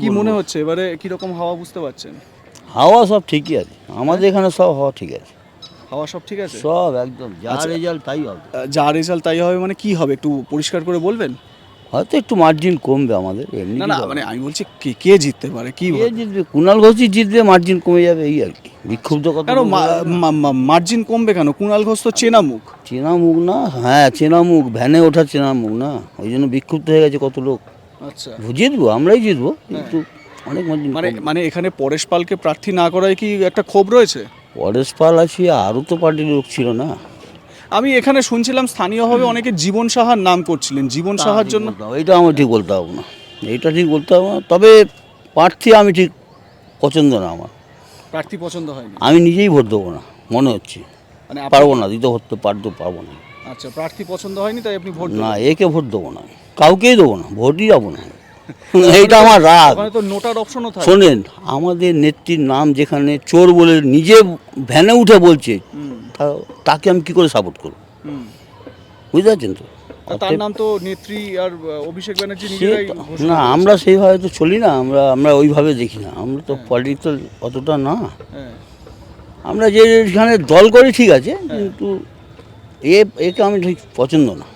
কি মনে হচ্ছে এবারে কিরকম হাওয়া বুঝতে পারছেন? হাওয়া সব ঠিকই আছে, আমাদের এখানে সব হাওয়া ঠিক আছে, হাওয়া সব ঠিক আছে? সব একদম যা আচ্ছা। রেজাল্ট তাই হবে। যা রেজাল্ট তাই হবে মানে কি হবে একটু পরিষ্কার করে বলবেন? হয়তো একটু মার্জিন কমবে আমাদের, এমনি না না কিছু হবে মানে না। আমি বলছি কে জিততে পারে কি কে ভাবে? জিতবে? কুণাল ঘোষই জিতবে, মার্জিন কমে যাবে এই আর কি। বিক্ষুব্ধ কত কেন মার্জিন কমবে কেন? কুণাল ঘোষ তো চেনা মুখ। চেনা মুখ না, হ্যাঁ চেনা মুখ, ভ্যানে ওঠা চেনা মুখ না, ওই জন্য বিক্ষুব্ধ হয়ে গেছে কত লোক। আচ্ছা। জিতবো, আমরাই জিতবো, কিন্তু অনেক মার্জিন মানে কমবে। মানে এখানে পরেশ পালকে প্রার্থী না করায় কি একটা ক্ষোভ রয়েছে? পরেশ পাল আছে, আরও তো পার্টির লোক ছিল না। আমি এখানে শুনছিলাম স্থানীয়ভাবে অনেকে জীবন সাহার নাম করছিলেন, জীবন সাহার জন্য। এইটা আমার ঠিক বলতে হবে না, এইটা ঠিক বলতে হবে না, তবে প্রার্থী আমি ঠিক পছন্দ না আমার। প্রার্থী পছন্দ হয়নি আমি নিজেই ভোট দেবো না মনে হচ্ছে, মানে পারবো না দিতে, হতে পারবো না। আচ্ছা, প্রার্থী পছন্দ হয়নি তাই আপনি ভোট না, দেবেন? একে ভোট দেবো না, কাউকেই দেবো না, ভোটই যাবো না। এইটা আমার রাগ। ওখানে তো নোটার অপশনও থাকে। শোনেন, আমাদের নেত্রীর নাম যেখানে চোর বলে নিজে ভ্যানে উঠে বলছে, তাকে আমি কি করে সাপোর্ট করবো? হুম। বুঝতে পারছেন তো? তার নাম তো নেত্রী আর অভিষেক ব্যানার্জি সে নিজেরাই তো- ঘোষণা না, করেছে। আমরা সেইভাবে তো চলি না, আমরা ওইভাবে দেখি না, আমরা তো পলিটিক্যাল অতটা না। হ্যাঁ। আমরা যেখানে দল করি ঠিক আছে, কিন্তু একে আমি ঠিক পছন্দ না।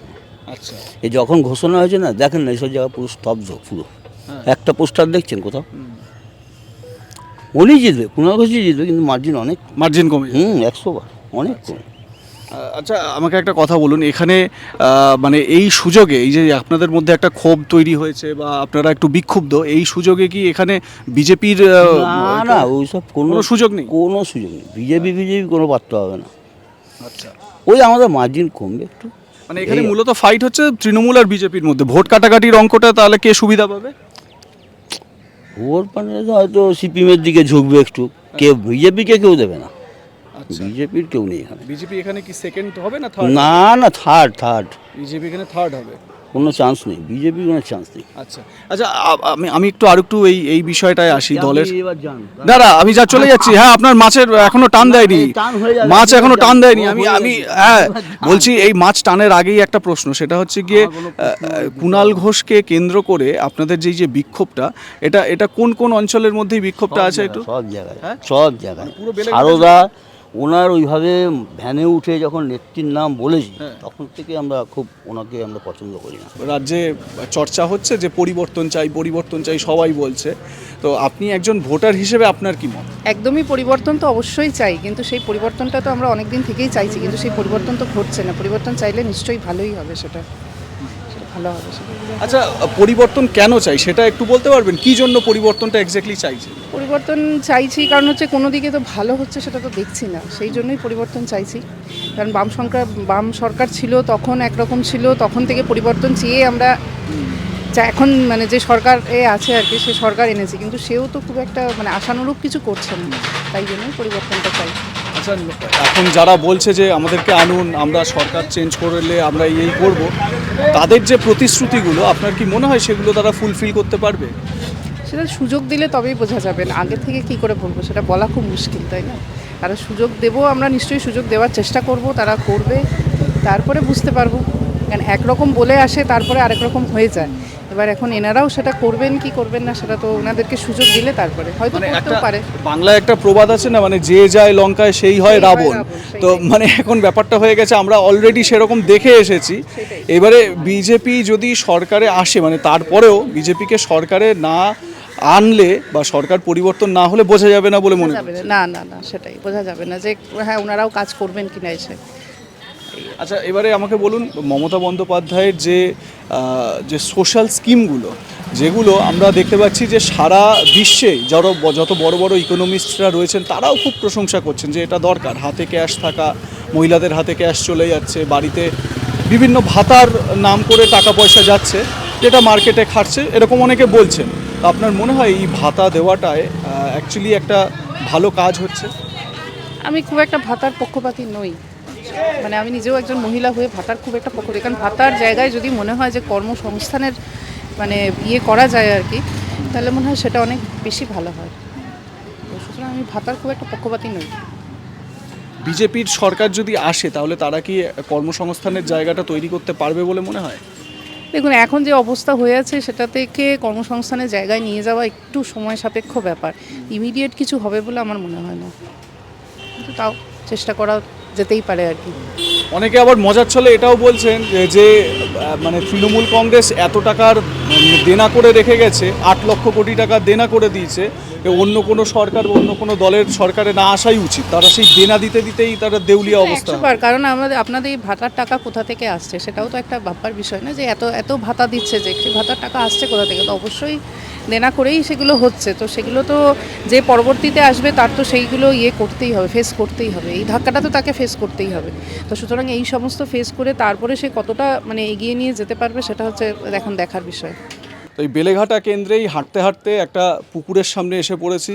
আচ্ছা। এ যখন ঘোষণা হয়েছে না, দেখেন না এইসব জায়গা পুরো স্তব্ধ, পুরো হ্যাঁ। একটা পোস্টার দেখছেন কোথাও? উনি জিতবে, কুণাল ঘোষই জিতবে, কিন্তু মার্জিন অনেক, মার্জিন কমে যাবে। 100 বার অনেক কম। আচ্ছা, আমাকে একটা কথা বলুন, এখানে মানে এই সুযোগে এই যে আপনাদের মধ্যে একটা ক্ষোভ তৈরি হয়েছে বা আপনারা একটু বিক্ষুব্ধ, এই সুযোগে কি এখানে বিজেপির না না, ওইসব কোনো সুযোগ নেই? কোনো সুযোগ নেই, বিজেপি কোনো পাত্তা হবে না। আচ্ছা। ওই আমাদের মার্জিন কমবে একটু। মানে এখানে মূলত ফাইট হচ্ছে তৃণমূল আর বিজেপির মধ্যে, ভোট কাটাকাটির অঙ্কটা তাহলে কে সুবিধা পাবে? ভোট মানে হয়তো সিপিএমের দিকে ঝুঁকবে একটু, বিজেপিকে কেউ দেবে না, আচ্ছা। বিজেপির কেউ নেই এখানে। বিজেপি এখানে কি সেকেন্ড হবে না থার্ড? না না, থার্ড, বিজেপি এখানে থার্ড হবে। কোনো চান্স নেই, বিজেপির কোনো চান্স নেই। আচ্ছা আচ্ছা, আমি একটু আরেকটু এই বিষয়টায় আসি দলের। এবার যান দাদা আমি যা চলে যাচ্ছি। হ্যাঁ, আপনার মাছের এখনো টান দেয়নি, টান হয়ে যাবে, মাছ এখনো টান দেয়নি। ও আমি হয়ে আমি যাবে। হ্যাঁ বলছি, এই মাছ টানের আগেই একটা প্রশ্ন, সেটা হচ্ছে গিয়ে কুণাল ঘোষকে কেন্দ্র করে আপনাদের যে বিক্ষোভটা, এটা কোন কোন অঞ্চলের মধ্যে বিক্ষোভটা আছে একটু? সব জায়গায়, হ্যাঁ? সব জায়গায়। পুরো বেলে সারদা ওনার ওইভাবে ভ্যানে উঠে যখন নেত্রীর নাম বলেছি, হ্যাঁ। তখন থেকে আমরা খুব ওনাকে আমরা পছন্দ করি না। রাজ্যে চর্চা হচ্ছে যে পরিবর্তন চাই, সবাই বলছে। তো আপনি একজন ভোটার হিসেবে আপনার কি মত? একদমই পরিবর্তন তো অবশ্যই চাই, কিন্তু সেই পরিবর্তনটা তো আমরা অনেক দিন থেকেই চাইছি, কিন্তু সেই পরিবর্তন তো ঘটছে না। পরিবর্তন চাইলে নিশ্চয়ই ভালোই হবে, সেটা ভালো হবে সেটা। আচ্ছা, পরিবর্তন কেন চাই সেটা একটু বলতে পারবেন? কি জন্য পরিবর্তনটা এক্স্যাক্টলি চাইছে? পরিবর্তন চাইছি কারণ হচ্ছে কোনো দিকে তো ভালো হচ্ছে সেটা তো দেখছি না, সেই জন্যই পরিবর্তন চাইছি। কারণ বাম সরকার ছিল তখন একরকম ছিল, তখন থেকে পরিবর্তন চেয়ে আমরা এখন মানে যে সরকার আছে আর কি, সে সরকার এনেছি, কিন্তু সেও তো খুব একটা মানে আশানুরূপ কিছু করছে না, তাই জন্যই পরিবর্তনটা চাই। আচ্ছা, এখন যারা বলছে যে আমাদেরকে আনুন, আমরা সরকার চেঞ্জ করলে আমরা এই করব, তাদের যে প্রতিশ্রুতিগুলো আপনার কি মনে হয় সেগুলো তারা ফুলফিল করতে পারবে? সেটা সুযোগ দিলে তবেই বোঝা যাবে, না আগে থেকে কি করে বলবো সেটা বলা খুব মুশকিল, তাই না? তারা সুযোগ দেবো, আমরা নিশ্চয়ই সুযোগ দেওয়ার চেষ্টা করব, তারা করবে, তারপরে বুঝতে পারবো। কারণ একরকম বলে আসে তারপরে আরেক রকম হয়ে যায়। এবার এখন এনারাও সেটা করবেন কি করবেন না, সেটা তো ওনাদেরকে সুযোগ দিলে তারপরে হয়তো করতেও পারে। বাংলায় একটা প্রবাদ আছে না, মানে যে যায় লঙ্কায় সেই হয় রাবণ। তো সেইটাই। মানে এখন ব্যাপারটা হয়ে গেছে, আমরা অলরেডি সেরকম দেখে এসেছি। এবারে বিজেপি যদি সরকারে আসে, মানে তারপরেও বিজেপিকে সরকারে না আনলে বা সরকার পরিবর্তন না হলে বোঝা যাবে না বলে মনে যাবে হচ্ছে। না, না না সেটাই বোঝা যাবে না যে হ্যাঁ ওনারাও কাজ করবেন কিনা এসে। আচ্ছা, এবারে আমাকে বলুন, মমতা বন্দ্যোপাধ্যায়ের যে সোশ্যাল স্কিমগুলো, যেগুলো আমরা দেখতে পাচ্ছি যে সারা বিশ্বে যত বড় বড় ইকোনমিস্টরা রয়েছেন তারাও খুব প্রশংসা করছেন যে এটা দরকার। হাতে ক্যাশ থাকা, মহিলাদের হাতে ক্যাশ চলে যাচ্ছে, বাড়িতে বিভিন্ন ভাতার নাম করে টাকা পয়সা যাচ্ছে, যেটা মার্কেটে খাটছে, এরকম অনেকে বলছেন। তো আপনার মনে হয় এই ভাতা দেওয়াটায় অ্যাকচুয়ালি একটা ভালো কাজ হচ্ছে? আমি খুব একটা ভাতার পক্ষপাতী নই, মানে আমি নিজেও একজন মহিলা হয়ে ভাতার খুব একটা পক্ষপাতী, কারণ ভাতার জায়গায় যদি মনে হয় যে কর্মসংস্থানের মানে করা যায় আর কি, তাহলে মনে হয় সেটা অনেক বেশি ভালো হয়। তো সুতরাং আমি ভাতার খুব একটা পক্ষপাতী নই। বিজেপির সরকার যদি আসে তাহলে তারা কি কর্মসংস্থানের জায়গাটা তৈরি করতে পারবে বলে মনে হয়? দেখুন এখন যে অবস্থা হয়ে আছে সেটা থেকে কর্মসংস্থানের জায়গায় নিয়ে যাওয়া একটু সময় সাপেক্ষ ব্যাপার, ইমিডিয়েট কিছু হবে বলে আমার মনে হয় না, কিন্তু তাও চেষ্টা করা যেতেই পারে আর কি। অনেকে আবার মজার ছলে এটাও বলছেন যে মানে তৃণমূল কংগ্রেস এত টাকার দেনা করে রেখে গেছে, 8 লক্ষ কোটি টাকা দেনা করে দিয়েছে, অন্য কোনো সরকার বা অন্য কোনো দলের সরকারে না আসাই উচিত, তারা সেই দেনা দিতে দিতেই তারা দেউলিয়া অবস্থা। 100 বার, কারণ আপনাদের এই ভাতার টাকা কোথা থেকে আসছে সেটাও তো একটা ভাববার বিষয় না, যে এত এত ভাতা দিচ্ছে, যে সেই ভাতার টাকা আসছে কোথা থেকে, তো অবশ্যই দেনা করেই সেগুলো হচ্ছে, তো সেগুলো তো যে পরবর্তীতে আসবে তার তো সেইগুলো করতেই হবে, ফেস করতেই হবে, এই ধাক্কাটা তো তাকে ফেস করতেই হবে। তো সুতরাং এই সমস্ত ফেস করে তারপরে সে কতটা মানে এগিয়ে নিয়ে যেতে পারবে সেটা হচ্ছে এখন দেখার বিষয়। তো এই বেলেঘাটা কেন্দ্রেই হাঁটতে হাঁটতে একটা পুকুরের সামনে এসে পড়েছি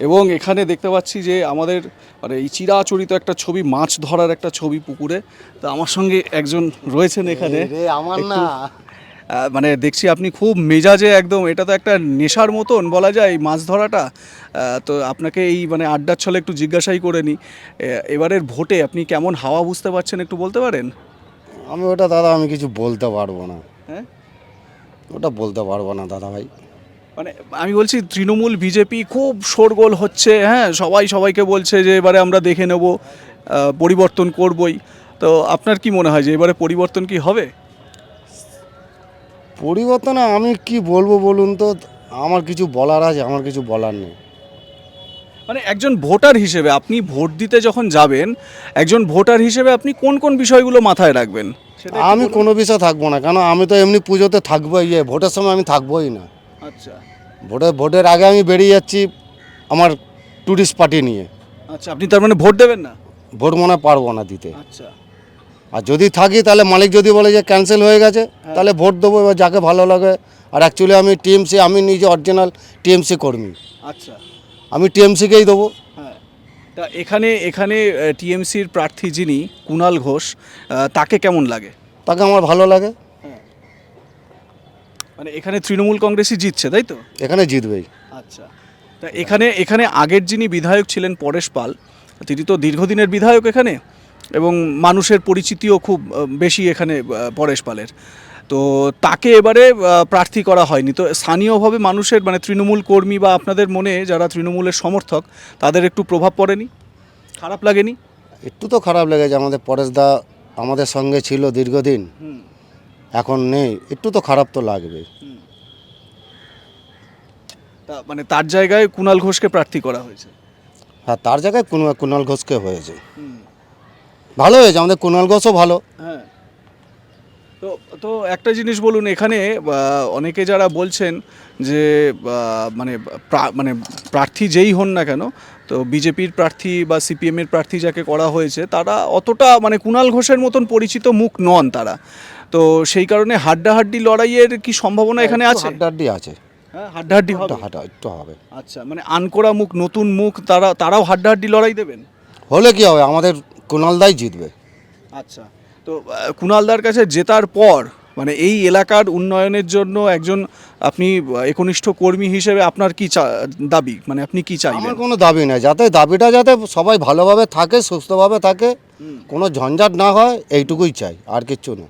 এবং এখানে দেখতে পাচ্ছি যে আমাদের মানে এই চিরাচরিত একটা ছবি, মাছ ধরার একটা ছবি পুকুরে। তো আমার সঙ্গে একজন রয়েছেন এখানে, আমার না মানে দেখছি আপনি খুব মেজাজে একদম, এটা তো একটা নেশার মতন বলা যায় এই মাছ ধরাটা। তো আপনাকে এই মানে আড্ডার ছলে একটু জিজ্ঞাসাই করে নিই, এবারের ভোটে আপনি কেমন হাওয়া বুঝতে পারছেন একটু বলতে পারেন? আমি ওটা দাদা আমি কিছু বলতে পারবো না, হ্যাঁ ওটা বলতে পারবো না দাদা ভাই। মানে আমি বলছি তৃণমূল বিজেপি খুব শোরগোল হচ্ছে, হ্যাঁ সবাই সবাইকে বলছে যে এবারে আমরা দেখে নেব, পরিবর্তন করবই। তো আপনার কি মনে হয় যে এবারে পরিবর্তন কি হবে? পরিবর্তনে আমি কি বলবো বলুন তো, আমার কিছু বলার আছে, আমার কিছু বলার নেই। মানে একজন ভোটার হিসেবে আপনি ভোট দিতে যখন যাবেন, একজন ভোটার হিসেবে আপনি কোন কোন বিষয়গুলো মাথায় রাখবেন? সেটা একটু আমি বলুন। কোনো বিষয় থাকবো না, কেন আমি তো এমনি পুজোতে থাকবোই, ভোটের সময় আমি থাকবোই না। আচ্ছা ভোটের আগে আমি বেরিয়ে যাচ্ছি আমার টুরিস্ট পার্টি নিয়ে। আচ্ছা, আপনি তার মানে ভোট দেবেন না? ভোট মনে পারবো না দিতে, আচ্ছা আর যদি থাকি তাহলে মালিক যদি বলে যে ক্যান্সেল হয়ে গেছে তাহলে ভোট দেবো এবার যাকে ভালো লাগে। আর অ্যাকচুয়ালি আমি টিএমসি, আমি নিজে অরিজিনাল টিএমসি কর্মী, আচ্ছা আমি টিএমসিকেই দেবো। হ্যাঁ। তা এখানে এখানে টিএমসির প্রার্থী যিনি কুণাল ঘোষ, তাকে কেমন লাগে? তাকে আমার ভালো লাগে, মানে এখানে তৃণমূল কংগ্রেসই জিতছে তাই তো? এখানে জিতবেই। আচ্ছা, তা এখানে এখানে আগের যিনি বিধায়ক ছিলেন পরেশ পাল, তিনি তো দীর্ঘদিনের বিধায়ক এখানে এবং মানুষের পরিচিতিও খুব বেশি এখানে পরেশ পালের। তো তাকে এবারে প্রার্থী করা হয়নি, তো স্থানীয়ভাবে মানুষের মানে তৃণমূল কর্মী বা আপনাদের মনে যারা তৃণমূলের সমর্থক তাদের একটু প্রভাব পড়েনি, খারাপ লাগেনি? একটু তো খারাপ লেগেছে, আমাদের পরেশদা আমাদের সঙ্গে ছিল দীর্ঘদিন, এখন নেই, একটু তো খারাপ তো লাগবে। তা মানে তার জায়গায় কুণাল ঘোষকে প্রার্থী করা হয়েছে। হ্যাঁ, তার জায়গায় কুণাল ঘোষকে হয়েছে, ভালো হয়েছে, আমাদের কুণাল ঘোষও ভালো। হ্যাঁ, তো তো একটা জিনিস বলুন, এখানে অনেকে যারা বলছেন যে মানে মানে প্রার্থী যেই হন না কেন, তো বিজেপির প্রার্থী বা সিপিএমের প্রার্থী যাকে করা হয়েছে তারা অতটা মানে কুণাল ঘোষের মতন পরিচিত মুখ নন তারা, তো সেই কারণে হাড্ডাহাড্ডি লড়াইয়ের কি সম্ভাবনা এখানে আছে? হাড্ডাহাড্ডি আছে, হ্যাঁ হাড্ডাহাড্ডি হবে, একটু হবে। আচ্ছা মানে আনকোড়া মুখ, নতুন মুখ, তারাও হাড্ডাহাড্ডি লড়াই দেবেন? হলে কি হবে, আমাদের কুণালদাই জিতবে। আচ্ছা, তো কুণালদার কাছে জেতার পর মানে এই এলাকার উন্নয়নের জন্য একজন আপনি একনিষ্ঠ কর্মী হিসেবে আপনার কি দাবি, মানে আপনি কি চাইবেন? আমার কোনো দাবি নাই, দাবিটা যাতে সবাই ভালোভাবে থাকে, সুস্থভাবে থাকে, কোনো ঝঞ্ঝাট না হয়, এইটুকুই চাই, আর কিচ্ছু না।